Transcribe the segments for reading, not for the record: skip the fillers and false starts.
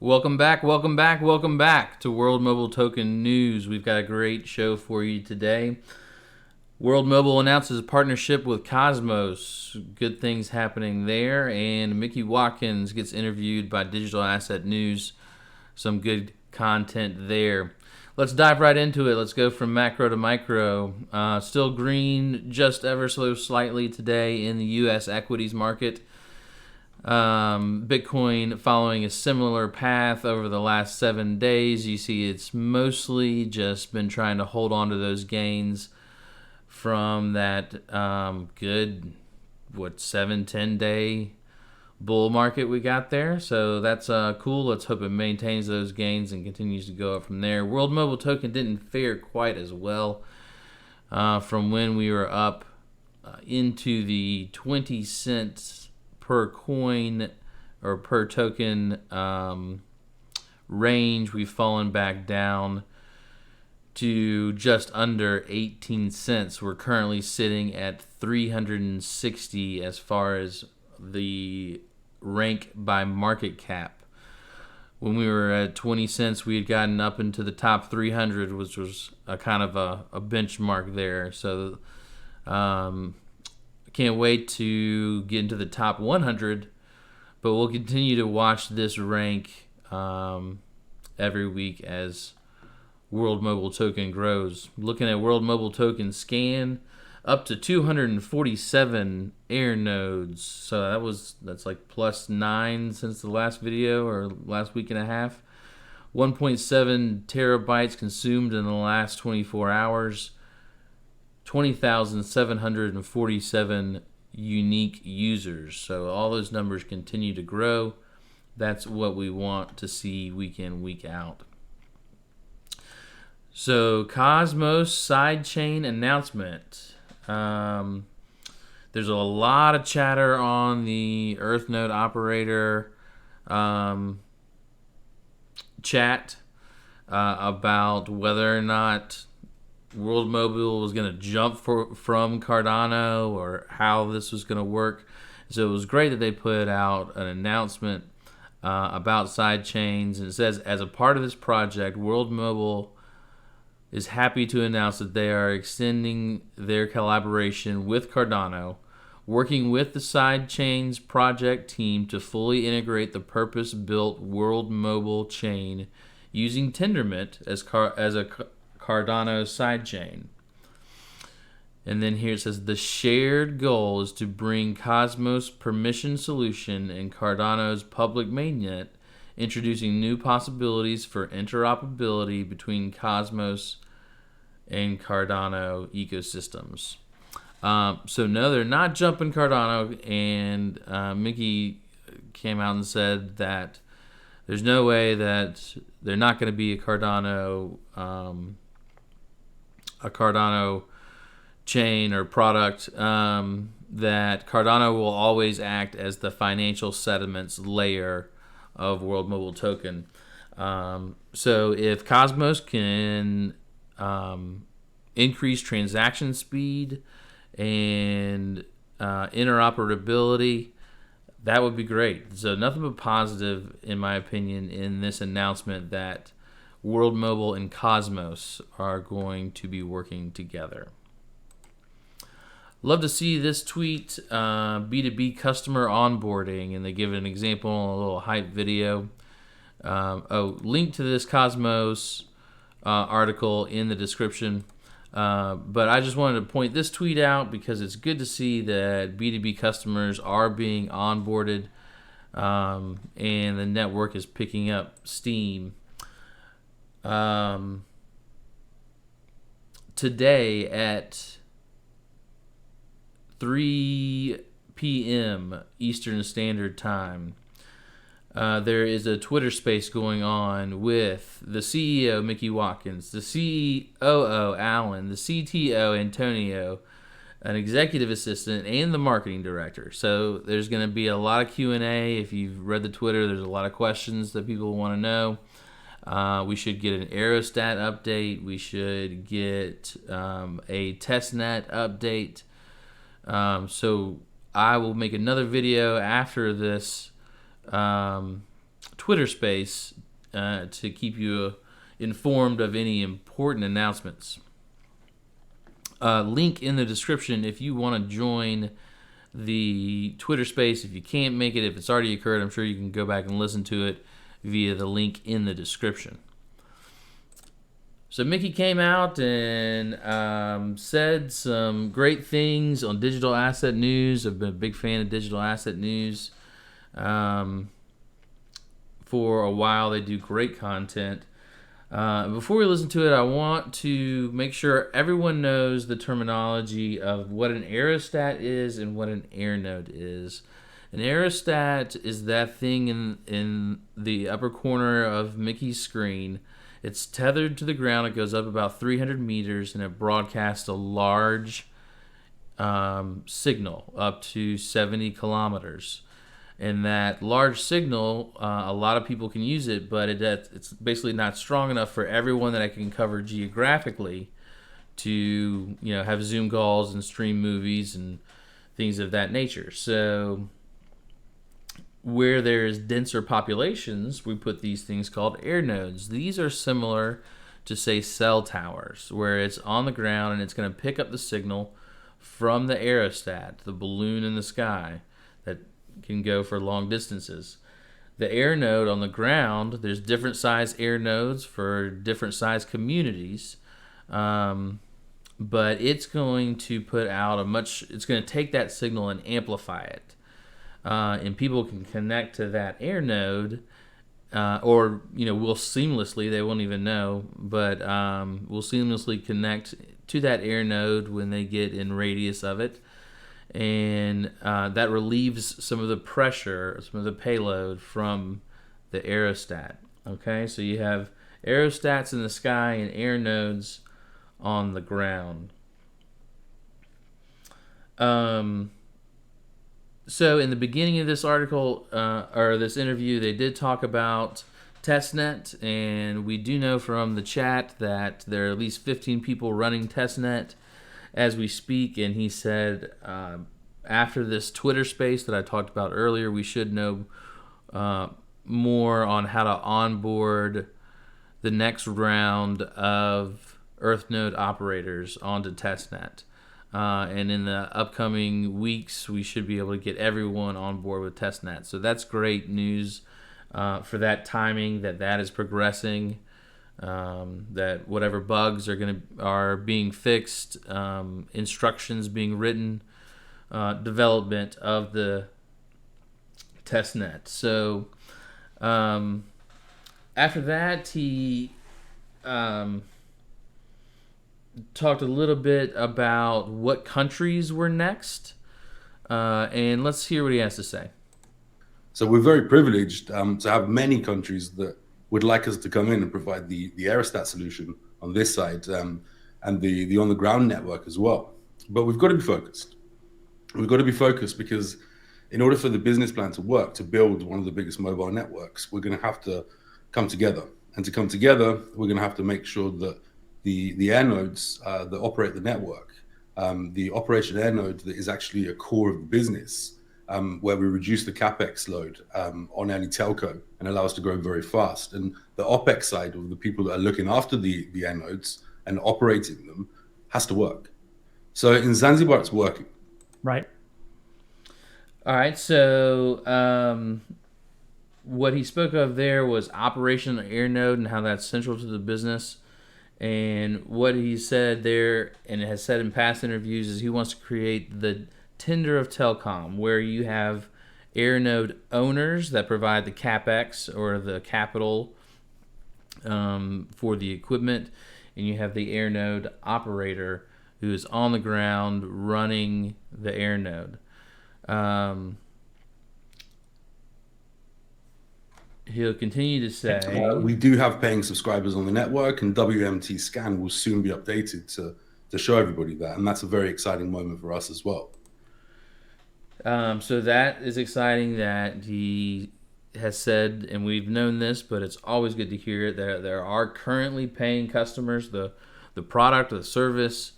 Welcome back to World Mobile Token News. We've got a great show for you today. World Mobile announces a partnership with Cosmos. Good things happening there. And Mickey Watkins gets interviewed by Digital Asset News. Some good content there. Let's dive right into it. Let's go from macro to micro. Still green just ever so slightly today in the U.S. equities market. Bitcoin following a similar path over the last 7 days. You see it's mostly just been trying to hold on to those gains from that good 7-10 day bull market we got there. So that's cool. Let's hope it maintains those gains and continues to go up from there. World Mobile Token didn't fare quite as well from when we were up into the 20 cents per coin or per token range. We've fallen back down to just under 18 cents. We're currently sitting at 360 as far as the rank by market cap. When we were at 20 cents, we had gotten up into the top 300, which was a kind of a benchmark there. So can't wait to get into the top 100, but we'll continue to watch this rank every week as World Mobile Token grows. Looking at World Mobile Token scan, up to 247 air nodes. So that's like +9 since the last video or last week and a half. 1.7 terabytes consumed in the last 24 hours. 20,747 unique users. So all those numbers continue to grow. That's what we want to see week in, week out. So Cosmos sidechain announcement. There's a lot of chatter on the EarthNode operator chat about whether or not World Mobile was going to jump from Cardano or how this was going to work. So it was great that they put out an announcement about sidechains. And it says, as a part of this project, World Mobile is happy to announce that they are extending their collaboration with Cardano, working with the sidechains project team to fully integrate the purpose-built World Mobile chain using Tendermint as a Cardano sidechain. And then here it says the shared goal is to bring Cosmos permission solution and Cardano's public mainnet, introducing new possibilities for interoperability between Cosmos and Cardano ecosystems. So no, they're not jumping Cardano, and Mickey came out and said that there's no way that they're not going to be a Cardano chain or product, that Cardano will always act as the financial settlements layer of World Mobile Token. So if Cosmos can increase transaction speed and interoperability, that would be great. So nothing but positive, in my opinion, in this announcement that World Mobile and Cosmos are going to be working together. Love to see this tweet, B2B customer onboarding, and they give an example in a little hype video. Link to this Cosmos article in the description. But I just wanted to point this tweet out because it's good to see that B2B customers are being onboarded, and the network is picking up steam. Today at 3 p.m. Eastern Standard Time, there is a Twitter space going on with the CEO, Mickey Watkins, the COO, Alan, the CTO, Antonio, an executive assistant, and the marketing director. So there's going to be a lot of Q&A. If you've read the Twitter, there's a lot of questions that people want to know. We should get an Aerostat update. We should get a Testnet update. So I will make another video after this Twitter space to keep you informed of any important announcements. Link in the description if you want to join the Twitter space. If you can't make it, if it's already occurred, I'm sure you can go back and listen to it via the link in the description. So Mickey came out and said some great things on digital asset news. I've been a big fan of digital asset news for a while. They do great content. Before we listen to it, I want to make sure everyone knows the terminology of what an aerostat is and what an air node is. An aerostat is that thing in the upper corner of Mickey's screen. It's tethered to the ground. It goes up about 300 meters, and it broadcasts a large signal up to 70 kilometers. And that large signal, a lot of people can use it, but it's basically not strong enough for everyone that I can cover geographically to have Zoom calls and stream movies and things of that nature. So where there's denser populations, we put these things called air nodes. These are similar to, say, cell towers, where it's on the ground and it's going to pick up the signal from the aerostat, the balloon in the sky that can go for long distances. The air node on the ground, there's different size air nodes for different size communities, but it's going to put out it's going to take that signal and amplify it. And people can connect to that air node, or we'll seamlessly, they won't even know, but we'll seamlessly connect to that air node when they get in radius of it, and that relieves some of the pressure, some of the payload from the aerostat. Okay, so you have aerostats in the sky and air nodes on the ground. So in the beginning of this article, or this interview, they did talk about Testnet, and we do know from the chat that there are at least 15 people running Testnet as we speak, and he said after this Twitter space that I talked about earlier, we should know more on how to onboard the next round of EarthNode operators onto Testnet. And in the upcoming weeks, we should be able to get everyone on board with Testnet. So that's great news for that timing, that is progressing, that whatever bugs are being fixed, instructions being written, development of the Testnet. So after that, he talked a little bit about what countries were next, and let's hear what he has to say. So we're very privileged to have many countries that would like us to come in and provide the aerostat solution on this side, and the on the ground network as well. But we've got to be focused. We've got to be focused because in order for the business plan to work, to build one of the biggest mobile networks, we're going to have to come together. And to come together, we're going to have to make sure that the air nodes that operate the network, the operation air node that is actually a core of the business, where we reduce the capex load on any telco and allow us to grow very fast. And the opex side of the people that are looking after the air nodes and operating them has to work. So in Zanzibar, it's working. Right. All right. So what he spoke of there was operation air node and how that's central to the business. And what he said there, and has said in past interviews, is he wants to create the Tinder of telecom, where you have air node owners that provide the capex or the capital for the equipment, and you have the air node operator who is on the ground running the air node. He'll continue to say, we do have paying subscribers on the network, and WMT scan will soon be updated to show everybody that, and that's a very exciting moment for us as well. So that is exciting that he has said, and we've known this, but it's always good to hear it, that there are currently paying customers. The product or the service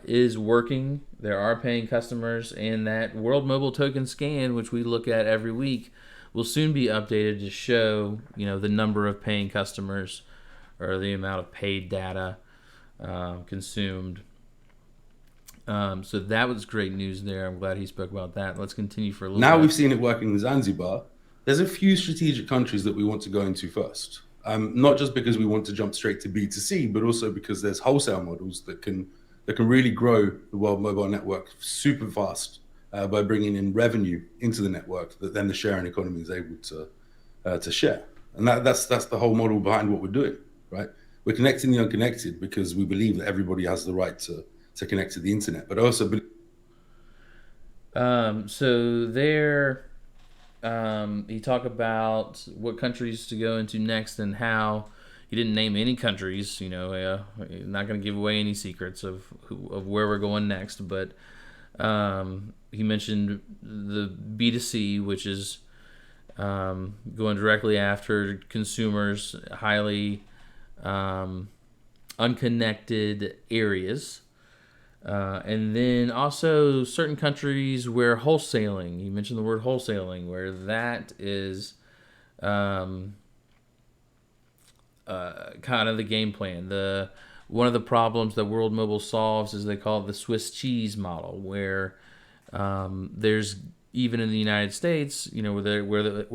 is working. There are paying customers, and that World Mobile Token Scan, which we look at every week, will soon be updated to show, the number of paying customers or the amount of paid data consumed. So that was great news there. I'm glad he spoke about that. Let's continue for a little Now bit. we've seen it working in Zanzibar. There's a few strategic countries that we want to go into first. Not just because we want to jump straight to B2C, but also because there's wholesale models that can really grow the World Mobile Network super fast by bringing in revenue into the network that then the sharing economy is able to share. And that's the whole model behind what we're doing, right? We're connecting the unconnected because we believe that everybody has the right to connect to the internet, but also So there, he talked about what countries to go into next and how he didn't name any countries. Not going to give away any secrets of where we're going next. But he mentioned the B2C, which is going directly after consumers, highly unconnected areas. And then also certain countries where wholesaling, you mentioned the word wholesaling, where that is kind of the game plan. One of the problems that World Mobile solves is they call it the Swiss cheese model, where there's, even in the United States, where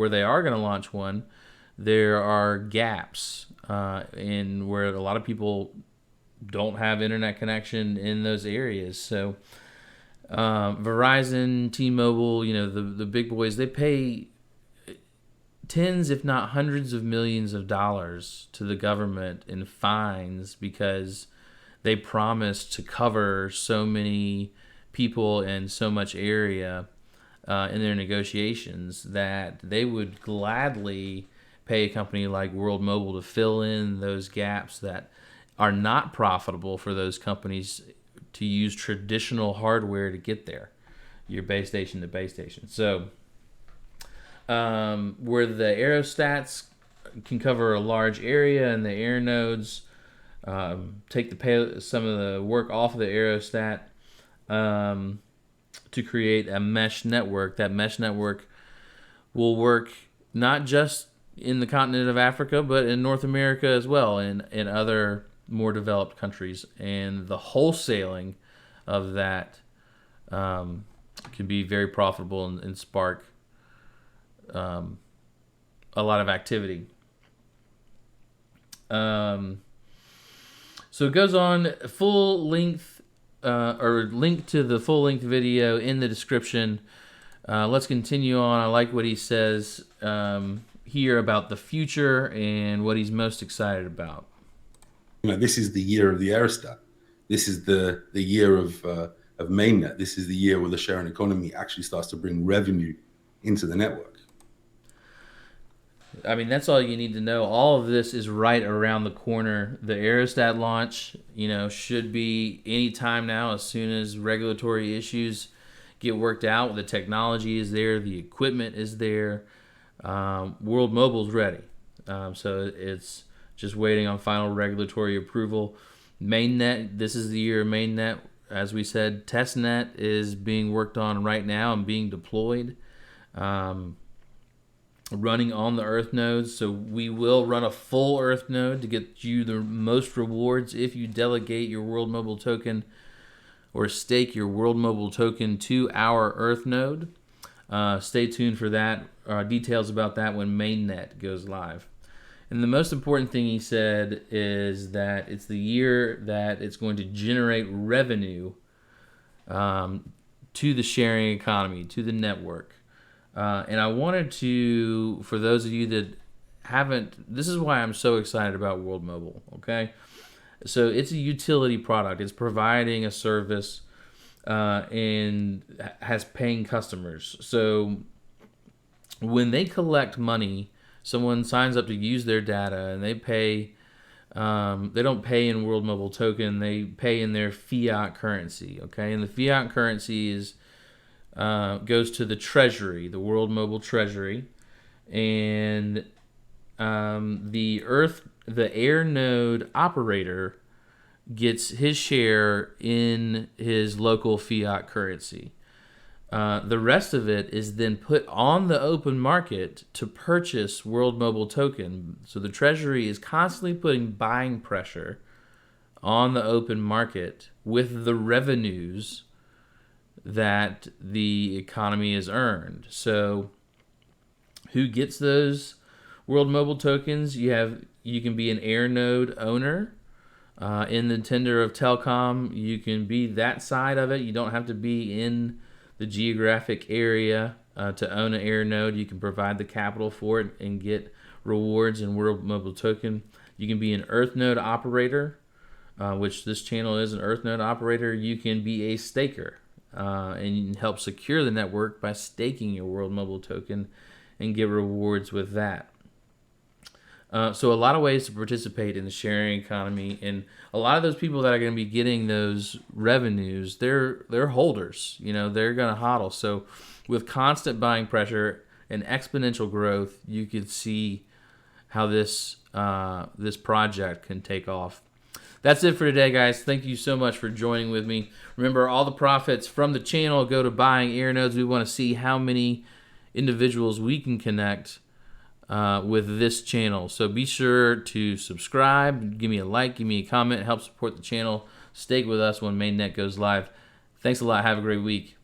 they are going to launch one, there are gaps in where a lot of people don't have internet connection in those areas. So Verizon, T-Mobile, the big boys, they pay tens, if not hundreds of millions of dollars to the government in fines because they promised to cover so many people and so much area in their negotiations that they would gladly pay a company like World Mobile to fill in those gaps that are not profitable for those companies to use traditional hardware to get there, your base station to base station. So where the aerostats can cover a large area and the air nodes take some of the work off of the aerostat to create a mesh network. That mesh network will work not just in the continent of Africa, but in North America as well, and in other more developed countries. And the wholesaling of that can be very profitable and spark a lot of activity. So it goes on, full length or link to the full length video in the description. Let's continue on. I like what he says here about the future and what he's most excited about. This is the year of the aerostat. This is the year of mainnet. This is the year where the sharing economy actually starts to bring revenue into the network. I mean, that's all you need to know. All of this is right around the corner. The aerostat launch, should be any time now. As soon as regulatory issues get worked out, the technology is there, the equipment is there. World Mobile's ready, so it's just waiting on final regulatory approval. Mainnet, this is the year of mainnet. As we said, Testnet is being worked on right now and being deployed, running on the Earth nodes. So we will run a full Earth node to get you the most rewards if you delegate your World Mobile token or stake your World Mobile token to our Earth node. Stay tuned for that. Details about that when mainnet goes live. And the most important thing he said is that it's the year that it's going to generate revenue to the sharing economy, to the network. And I wanted to, for those of you that haven't, this is why I'm so excited about World Mobile, okay? So it's a utility product. It's providing a service and has paying customers. So when they collect money, someone signs up to use their data and they pay, they don't pay in World Mobile token, they pay in their fiat currency, okay? And the fiat currency is goes to the treasury, the World Mobile treasury, and the air node operator gets his share in his local fiat currency. The rest of it is then put on the open market to purchase World Mobile Token. So the Treasury is constantly putting buying pressure on the open market with the revenues that the economy has earned. So who gets those World Mobile Tokens? You can be an Airinode owner. In the tender of telecom, you can be that side of it. You don't have to be in the geographic area to own an Airinode. You can provide the capital for it and get rewards in World Mobile Token. You can be an EarthNode operator, which this channel is an EarthNode operator. You can be a staker and you can help secure the network by staking your World Mobile Token and get rewards with that. So a lot of ways to participate in the sharing economy, and a lot of those people that are going to be getting those revenues, they're holders. They're going to hodl. So with constant buying pressure and exponential growth, you could see how this project can take off. That's it for today, guys. Thank you so much for joining with me. Remember, all the profits from the channel go to buying Airnodes. We want to see how many individuals we can connect with this channel. So be sure to subscribe, give me a like, give me a comment, help support the channel. Stay with us when Mainnet goes live. Thanks a lot. Have a great week.